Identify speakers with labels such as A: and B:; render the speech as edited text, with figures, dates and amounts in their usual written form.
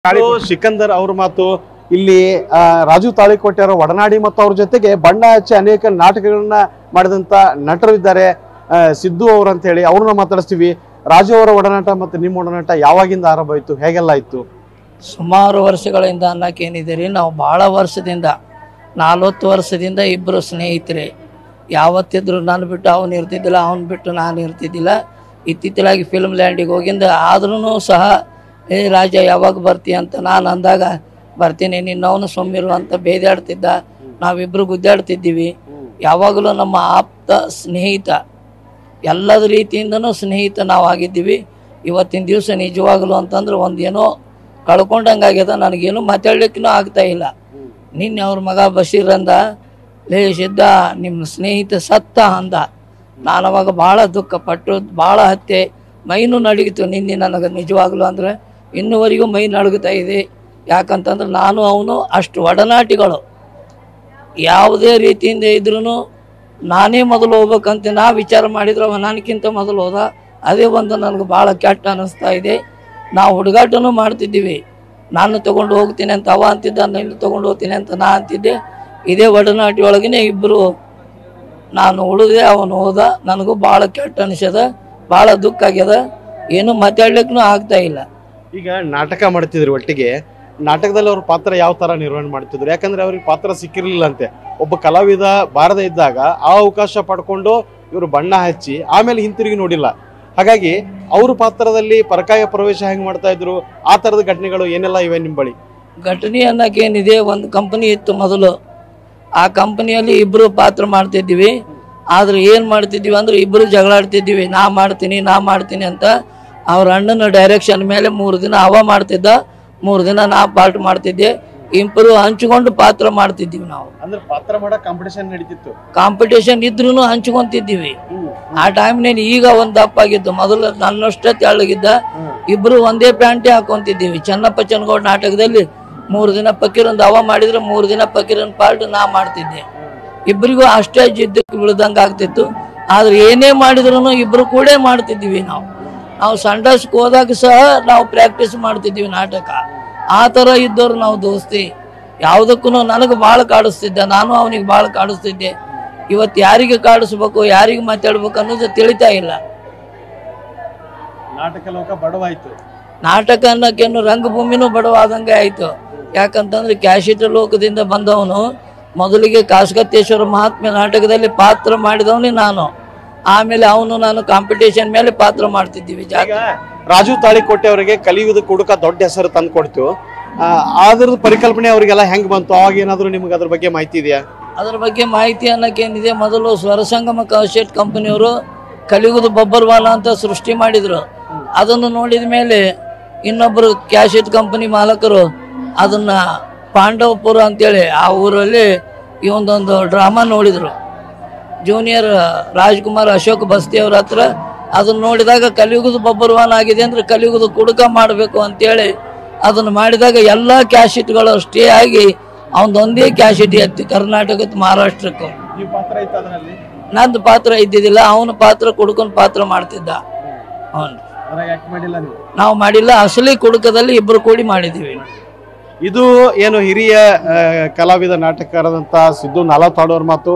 A: ಸಿಕಂದರ್ ಅವ್ರ ಮಾತು ಇಲ್ಲಿ ರಾಜು ತಾಳಿಕೋಟೆ ಅವರ ಒಡನಾಡಿ ಮತ್ತು ಅವ್ರ ಜೊತೆಗೆ ಬಣ್ಣ ಹಚ್ಚಿ ಅನೇಕ ನಾಟಕಗಳನ್ನ ಮಾಡಿದಂತ ನಟರು ಇದ್ದಾರೆ. ಸಿದ್ದು ಅವರು ಅಂತ ಹೇಳಿ ಅವ್ರನ್ನ ಮಾತಾಡಿಸ್ತೀವಿ. ರಾಜು ಅವರ ಒಡನಾಟ ಮತ್ತು ನಿಮ್ಮ ಒಡನಾಟ ಯಾವಾಗಿಂದ ಆರಂಭ ಆಯ್ತು, ಹೇಗೆಲ್ಲ ಇತ್ತು?
B: ಸುಮಾರು ವರ್ಷಗಳಿಂದ ಅನ್ನಕ್ಕೇನಿದ್ದೀರಿ, ನಾವು ಭಾಳ ವರ್ಷದಿಂದ 40 ವರ್ಷದಿಂದ ಇಬ್ಬರು ಸ್ನೇಹಿತರೆ. ಯಾವತ್ತಿದ್ರು ನಾನು ಬಿಟ್ಟು ಅವನು ಇರ್ತಿದ್ದಿಲ್ಲ, ಅವನು ಬಿಟ್ಟು ನಾನು ಇರ್ತಿದ್ದಿಲ್ಲ. ಇತ್ತೀಚಲಾಗಿ ಫಿಲ್ಮ್ ಲ್ಯಾಂಡಿಗೆ ಹೋಗಿಂದ ಆದ್ರೂ ಸಹ ರಾಜ ಯಾವಾಗ ಬರ್ತೀಯ ಅಂತ ನಾನು ಅಂದಾಗ ಬರ್ತೀನಿ, ನಿನ್ನವನು ಸೊಮ್ಮಿರು ಅಂತ ಬೇದಾಡ್ತಿದ್ದ. ನಾವಿಬ್ಬರು ಗುದ್ದಾಡ್ತಿದ್ದೀವಿ. ಯಾವಾಗಲೂ ನಮ್ಮ ಆಪ್ತ ಸ್ನೇಹಿತ, ಎಲ್ಲದ ರೀತಿಯಿಂದನೂ ಸ್ನೇಹಿತ ನಾವು ಆಗಿದ್ದೀವಿ. ಇವತ್ತಿನ ದಿವಸ ನಿಜವಾಗಲು ಅಂತಂದ್ರೆ ಒಂದೇನೋ ಕಳ್ಕೊಂಡಂಗಾಗ್ಯದ. ನನಗೇನು ಮಾತಾಡ್ಲಿಕ್ಕೂ ಆಗ್ತಾ ಇಲ್ಲ. ನಿನ್ನೆ ಅವ್ರ ಮಗ ಬಶೀರ್ ಅಂದ, ಲೇ ಸಿದ್ದ ನಿಮ್ಮ ಸ್ನೇಹಿತ ಸತ್ತ ಅಂದ. ನಾನು ಅವಾಗ ಭಾಳ ದುಃಖಪಟ್ಟು ಭಾಳ ಹತ್ಯೆ ಮೈನೂ ನಡಗಿತು. ನಿನ್ನೆ ನನಗೆ ನಿಜವಾಗ್ಲೂ ಅಂದರೆ ಇನ್ನುವರೆಗೂ ಮೈ ನಡುಗುತ್ತಾ ಇದೆ. ಯಾಕಂತಂದ್ರೆ ನಾನು ಅವನು ಅಷ್ಟು ಒಡನಾಟಿಗಳು. ಯಾವುದೇ ರೀತಿಯಿಂದ ಇದ್ರೂ ನಾನೇ ಮೊದಲು ಹೋಗ್ಬೇಕಂತ ನಾ ವಿಚಾರ ಮಾಡಿದ್ರೆ ಅವ ನನಗಿಂತ ಮೊದಲು ಹೋದ. ಅದೇ ಒಂದು ನನಗೆ ಭಾಳ ಕೆಟ್ಟ ಅನ್ನಿಸ್ತಾ ಇದೆ. ನಾವು ಹುಡುಗಾಟನೂ ಮಾಡ್ತಿದ್ದೀವಿ. ನಾನು ತೊಗೊಂಡು ಹೋಗ್ತೀನಿ ಅಂತ ಅವ ಅಂತಿದ್ದ, ನಾನು ತೊಗೊಂಡು ಹೋಗ್ತೀನಿ ಅಂತ ನಾ ಅಂತಿದ್ದೆ. ಇದೇ ಒಡನಾಟಿ ಒಳಗೇ ಇಬ್ಬರು ನಾನು ಉಳಿದೆ, ಅವನು ಹೋದ. ನನಗೂ ಭಾಳ ಕೆಟ್ಟ ಅನಿಸ್ಯದ, ಭಾಳ ದುಃಖ ಆಗ್ಯದ. ಏನು ಮಾತಾಡ್ಲಿಕ್ಕೂ ಆಗ್ತಾ ಇಲ್ಲ.
A: ಈಗ ನಾಟಕ ಮಾಡ್ತಿದ್ರು ಒಟ್ಟಿಗೆ, ನಾಟಕದಲ್ಲಿ ಅವ್ರ ಪಾತ್ರ ಯಾವ ತರ ನಿರ್ವಹಣೆ ಮಾಡ್ತಿದ್ರು? ಯಾಕಂದ್ರೆ ಅವ್ರಿಗೆ ಪಾತ್ರ ಸಿಕ್ಕಿರ್ಲಿಲ್ಲ ಅಂತೆ. ಒಬ್ಬ ಕಲಾವಿದ ಬಾರದೇ ಇದ್ದಾಗ ಆ ಅವಕಾಶ ಪಡ್ಕೊಂಡು ಇವರು ಬಣ್ಣ ಹಚ್ಚಿ ಆಮೇಲೆ ಹಿಂತಿರುಗಿ ನೋಡಿಲ್ಲ. ಹಾಗಾಗಿ ಅವ್ರ ಪಾತ್ರದಲ್ಲಿ ಪರಕಾಯ ಪ್ರವೇಶ ಹೆಂಗ್ ಮಾಡ್ತಾ ಇದ್ರು, ಆ ತರದ ಘಟನೆಗಳು ಏನೆಲ್ಲ ಇವೆ ನಿಮ್ಮ ಬಳಿ?
B: ಘಟನೆ ಅನ್ನೋಕೇನಿದೆ, ಒಂದು ಕಂಪನಿ ಇತ್ತು ಮೊದಲು. ಆ ಕಂಪನಿಯಲ್ಲಿ ಇಬ್ಬರು ಪಾತ್ರ ಮಾಡ್ತಿದ್ದೀವಿ. ಆದ್ರೆ ಏನು ಮಾಡ್ತಿದ್ದೀವಿ ಅಂದ್ರೆ ಇಬ್ಬರು ಜಗಳಾಡ್ತಿದ್ದೀವಿ. ನಾ ಮಾಡ್ತೀನಿ ಅಂತ. ಅವ್ರ ಅಣ್ಣನ ಡೈರೆಕ್ಷನ್ ಮೇಲೆ 3 ದಿನ ಅವ ಮಾಡ್ತಿದ್ದ, 3 ದಿನ ನಾ ಪಾರ್ಟ್ ಮಾಡ್ತಿದ್ದೆ. ಇಬ್ಬರು ಹಂಚ್ಕೊಂಡು ಪಾತ್ರ ಮಾಡ್ತಿದ್ದೀವಿ ನಾವು.
A: ಅಂದ್ರೆ ಪಾತ್ರ ಮಾಡೋ ಕಾಂಪಿಟೇಷನ್ ನಡೀತಿತ್ತು.
B: ಕಾಂಪಿಟೇಷನ್ ಇದ್ರೂ ಹಂಚ್ಕೊಂತಿದ್ದೀವಿ. ಆ ಟೈಮ್ನಲ್ಲಿ ಈಗ ಒಂದು ದಪ್ಪ ಆಗಿದ್ದು, ಮೊದಲು ನನ್ನಷ್ಟೇ ತೆಳ್ಳಗಿದ್ದ. ಇಬ್ರು ಒಂದೇ ಪ್ಯಾಂಟೇ ಹಾಕೊಂತಿದ್ದೀವಿ. ಚೆನ್ನಪ್ಪ ಚನ್ನಗೌಡ ನಾಟಕದಲ್ಲಿ 3 ದಿನ ಫಕೀರೊಂದು ಅವ ಮಾಡಿದ್ರೆ 3 ದಿನ ಫಕೀರನ್ ಪಾರ್ಟ್ ನಾ ಮಾಡ್ತಿದ್ದೆ. ಇಬ್ಬರಿಗೂ ಅಷ್ಟೇ ಜಿದ್ದಕ್ಕೆ ಬೀಳ್ದಂಗೆ ಆಗ್ತಿತ್ತು. ಆದ್ರೆ ಏನೇ ಮಾಡಿದ್ರು ಇಬ್ರು ಕೂಡ ಮಾಡ್ತಿದ್ದೀವಿ. ನಾವು ಸಂಡಸ್ಗೆ ಹೋದಾಗ ಸಹ ನಾವು ಪ್ರಾಕ್ಟೀಸ್ ಮಾಡ್ತಿದ್ದೀವಿ ನಾಟಕ. ಆ ಥರ ಇದ್ದವ್ರು ನಾವು ದೋಸ್ತಿ. ಯಾವುದಕ್ಕೂ ನನಗೆ ಭಾಳ ಕಾಡಿಸ್ತಿದ್ದೆ, ನಾನು ಅವನಿಗೆ ಭಾಳ ಕಾಡಿಸ್ತಿದ್ದೆ. ಇವತ್ತು ಯಾರಿಗೆ ಕಾಡಿಸ್ಬೇಕು, ಯಾರಿಗೆ ಮಾತಾಡ್ಬೇಕು ಅನ್ನೋದು ತಿಳಿತಾ ಇಲ್ಲ.
A: ನಾಟಕ ಲೋಕ ಬಡವಾಯ್ತು.
B: ನಾಟಕ ಅನ್ನೋಕೇನು ರಂಗಭೂಮಿನೂ ಬಡವಾದಂಗೆ ಆಯಿತು. ಯಾಕಂತಂದ್ರೆ ಕ್ಯಾಶಿಟ ಲೋಕದಿಂದ ಬಂದವನು. ಮೊದಲಿಗೆ ಕಾಸಗತ್ತೇಶ್ವರ ಮಹಾತ್ಮೆ ನಾಟಕದಲ್ಲಿ ಪಾತ್ರ ಮಾಡಿದವನೇ ನಾನು. ಆಮೇಲೆ ಅವನು ನಾನು ಕಾಂಪಿಟೇಷನ್ ಮೇಲೆ ಪಾತ್ರ ಮಾಡ್ತಿದ್ದೀವಿ.
A: ರಾಜು ತಾಳಿಕೋಟೆ ಅವರಿಗೆ ಕಲಿಯುವುದು ಕುಡುಕ ದೊಡ್ಡ ಹೆಸರು ತಂದು ಕೊಡ್ತು. ಅದ್ರದ್ದು ಪರಿಕಲ್ಪನೆ ಅವರಿಗೆಲ್ಲ ಹೆಂಗ್ ಬಂತು? ಅವಾಗ ಏನಾದ್ರು ನಿಮ್ಗೆ ಅದ್ರ ಬಗ್ಗೆ ಮಾಹಿತಿ ಇದೆಯಾ?
B: ಅದ್ರ ಬಗ್ಗೆ ಮಾಹಿತಿ ಅನ್ನೋಕೇನಿದೆ, ಮೊದಲು ಸ್ವರಸಂಗಮ ಕ್ಯಾಸೆಟ್ ಕಂಪನಿಯವರು ಕಲಿಯುವುದು ಬಬ್ಬರ್ವಾಲ ಅಂತ ಸೃಷ್ಟಿ ಮಾಡಿದ್ರು. ಅದನ್ನು ನೋಡಿದ ಮೇಲೆ ಇನ್ನೊಬ್ಬರು ಕ್ಯಾಸೆಟ್ ಕಂಪನಿ ಮಾಲಕರು ಅದನ್ನ ಪಾಂಡವಪುರ ಅಂತೇಳಿ ಆ ಊರಲ್ಲಿ ಈ ಒಂದೊಂದು ಡ್ರಾಮಾ ನೋಡಿದ್ರು. ಜೂನಿಯರ್ ರಾಜ್ಕುಮಾರ್ ಅಶೋಕ್ ಬಸ್ತಿ ಅವ್ರ ಹತ್ರ ಅದನ್ನ ನೋಡಿದಾಗ ಕಲಿಯುಗದ ಬಬ್ಬರ್ವಾನ ಆಗಿದೆ ಅಂದ್ರೆ ಕಲಿಯುಗದ ಕುಡುಕ ಮಾಡಬೇಕು ಅಂತೇಳಿ ಅದನ್ನು ಮಾಡಿದಾಗ ಎಲ್ಲ ಕ್ಯಾಸೆಟ್ಗಳು ಸ್ಟೇ ಆಗಿ ಅವನದೊಂದೇ ಕ್ಯಾಸೆಟ್ ಎತ್ತಿ ಕರ್ನಾಟಕದ ಮಹಾರಾಷ್ಟ್ರಕ್ಕೂ. ನಂದು ಪಾತ್ರ ಇದ್ದಿದ್ದಿಲ್ಲ, ಅವನ ಪಾತ್ರ ಕುಡುಕನ ಪಾತ್ರ ಮಾಡ್ತಿದ್ದ. ನಾವು ಮಾಡಿಲ್ಲ. ಅಸಲಿ ಕುಡುಕದಲ್ಲಿ ಇಬ್ಬರು ಕೂಡಿ ಮಾಡಿದ್ದೀವಿ.
A: ಇದು ಏನು ಹಿರಿಯ ಕಲಾವಿದ ನಾಟಕರಾದಂತಹ ಸಿದ್ದು ನಾಲತಾಡೋರ್ ಮಾತು.